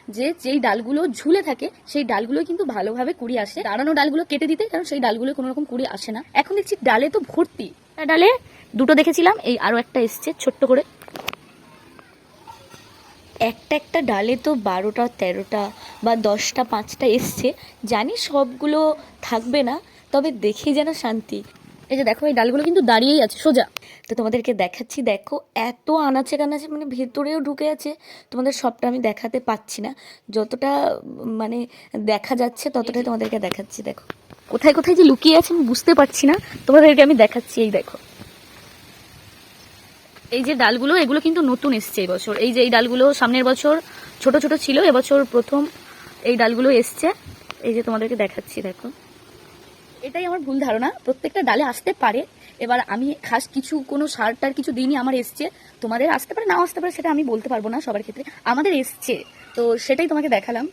যে যেই ডালগুলো ঝুলে থাকে সেই ডালগুলো কিন্তু ভালোভাবে কুড়ি আসে, দাঁড়ানো ডালগুলো কেটে দিতে, কারণ সেই ডালগুলো কোনো রকম কুড়ি আসে না। এখন দেখছি ডালে তো ভর্তি, ডালে দুটো দেখেছিলাম, এই আরো একটা এসছে ছোট্ট করে। একটা একটা ডালে তো 12টা 13টা বা 10টা 5টা এসছে। জানি সবগুলো থাকবে না, তবে দেখে যেন শান্তি। এই যে দেখো, এই ডালগুলো কিন্তু দাঁড়িয়েই আছে সোজা। তো তোমাদেরকে দেখাচ্ছি, দেখো এত আনাচে কানাচে, মানে ভেতরেও ঢুকে আছে। তোমাদের সবটা আমি দেখাতে পাচ্ছি না, যতটা মানে দেখা যাচ্ছে ততটাই তোমাদেরকে দেখাচ্ছি। দেখো কোথায় কোথায় যে লুকিয়ে আছে আমি বুঝতে পারছি না, তোমাদেরকে আমি দেখাচ্ছি। এই দেখো, এই যে ডালগুলো, এগুলো কিন্তু নতুন এসছে এই বছর। এই যে এই ডালগুলো সামনের বছর ছোট ছোট ছিল, এবছর প্রথম এই ডালগুলো এসছে। এই যে তোমাদেরকে দেখাচ্ছি, দেখো। এটাই আমার ভুল ধারণা, প্রত্যেকটা ডালে আসতে পারে। এবার আমি খাস কিছু কোনো সারটার কিছু দিনই আমার এসছে, তোমাদের আসতে পারে নাও আসতে পারে, সেটা আমি বলতে পারবো না সবার ক্ষেত্রে। আমাদের এসছে, তো সেটাই তোমাকে দেখালাম।